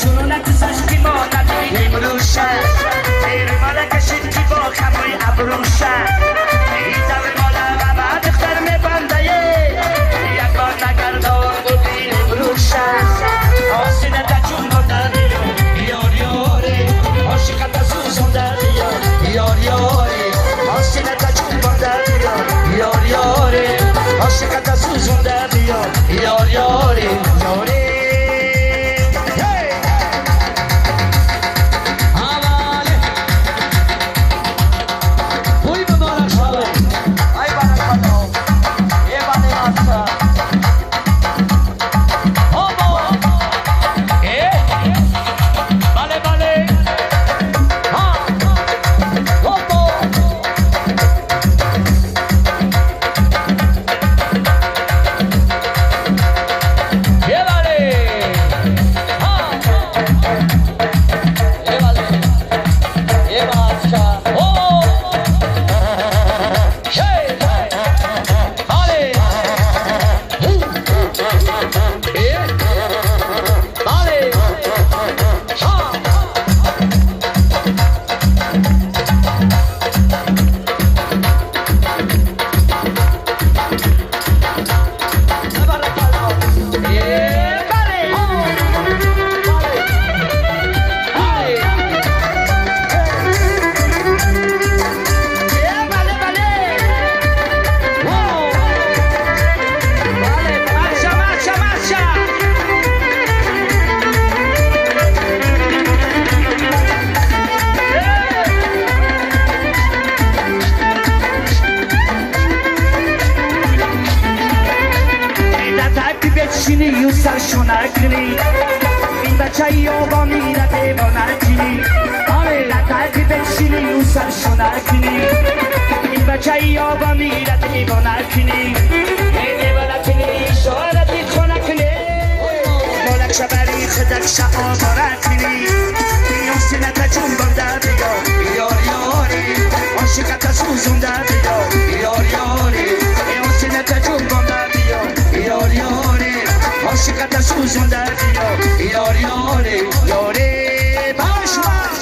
جنون گذاشتی ما نداری امروشه تیر مالا کشیدی با خموی ابروشه این دم مالا غمه دختر میبنده یک بار نگردان بودی امروشه آسینه تا جون بنده یار یاره عاشقت سوزونده یار یاره آسینه تا جون بنده یار یاره عاشقت سوزونده یار یاره یاره سرشو نکنی این بچه یابا میره دیوانه کنی آره لطعی بچینی و سرشو نکنی این بچه یابا میره دیوانه کنی دیوانه کنی شوارتی خونه کنی مالک شبری خدک شعاباره کنی بیان سینه تا جون بنده بیا یار یاری عاشقت سوزونده بیا یار یاری بیان سینه تا جون بنده بیا یار یاری عاشقت سوزونده بیا یار یاری یاری باش باش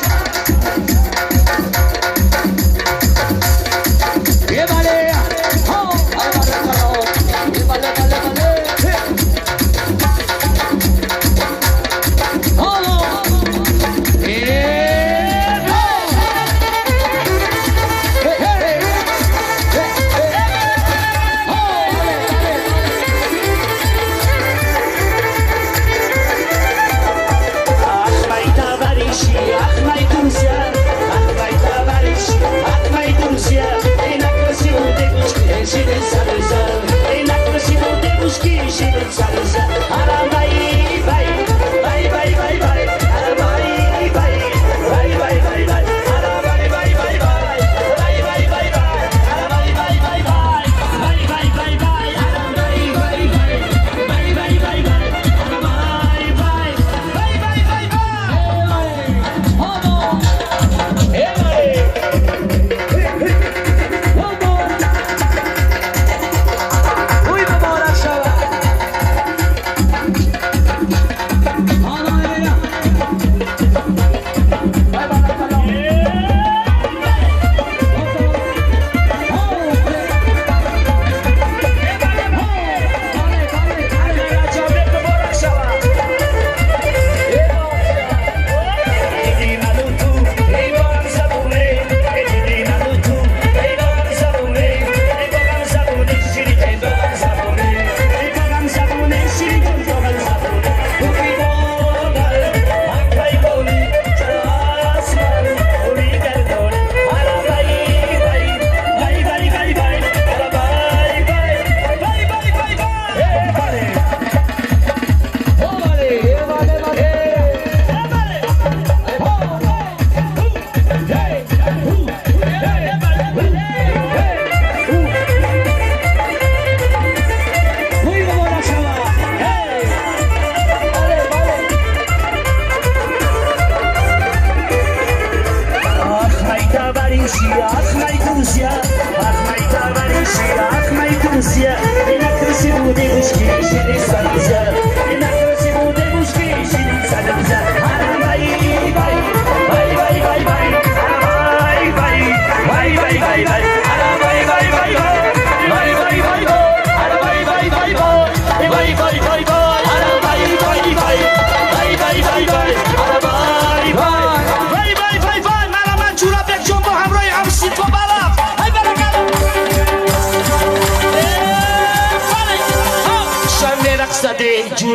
یه باله ها یه باله باله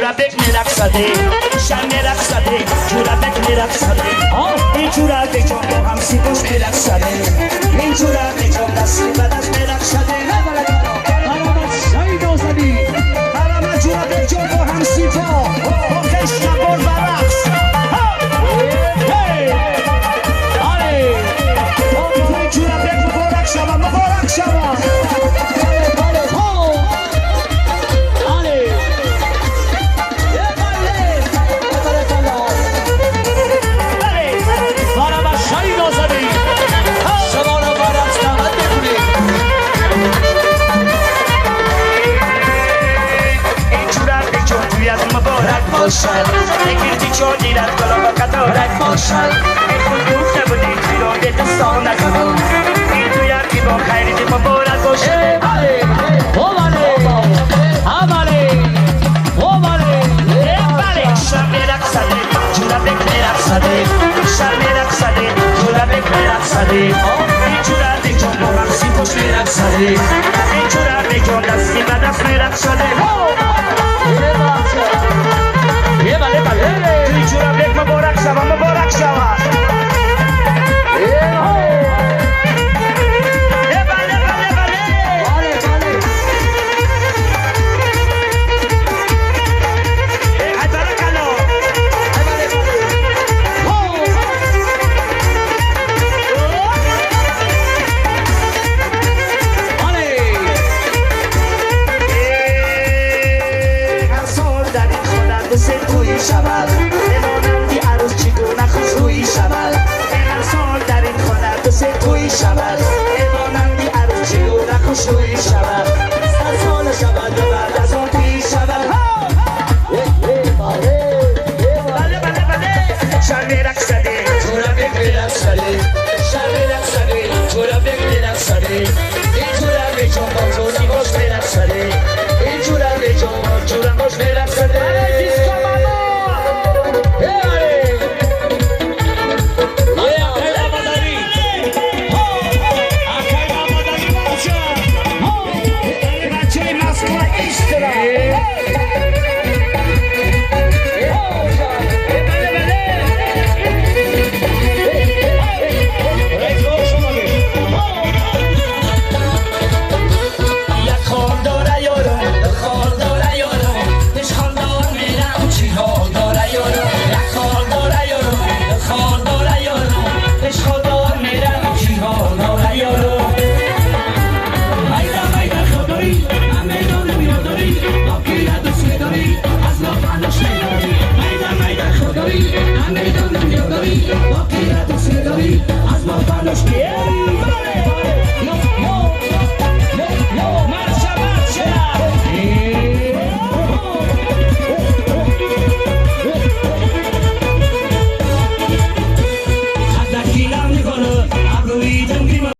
جورابک میرقصده شن میرقصده جورابک میرقصده این جورابک جون با هم سیبوش میرقصده این جورابک جون دستی بدش میرقصده برام جورابک جون با هم سیبا با کشت نبور برقص مبارک شما باشد نگیردی چون دیرد کلا با قدارت باشد ای خود دوخته بودی بیرون به دستان نکنم این توی هرکی با خیلی مبارک باشد شب میرقصده جورابک میرقصده شب میرقصده جورابک میرقصده این جورابک جون با هم سیبوش میرقصده این جورابک جون دستی به دست میرقصده این جورابک مبارک شما مبارک شما شود بمانندی عروس چگونه خوشرویی شود هر سال در این خانه دو سه تویی شود بمانندی عروس چگونه خوشرویی شود 100 سال شود و بعد از آن تویی شود بله بله بله شب میرقصه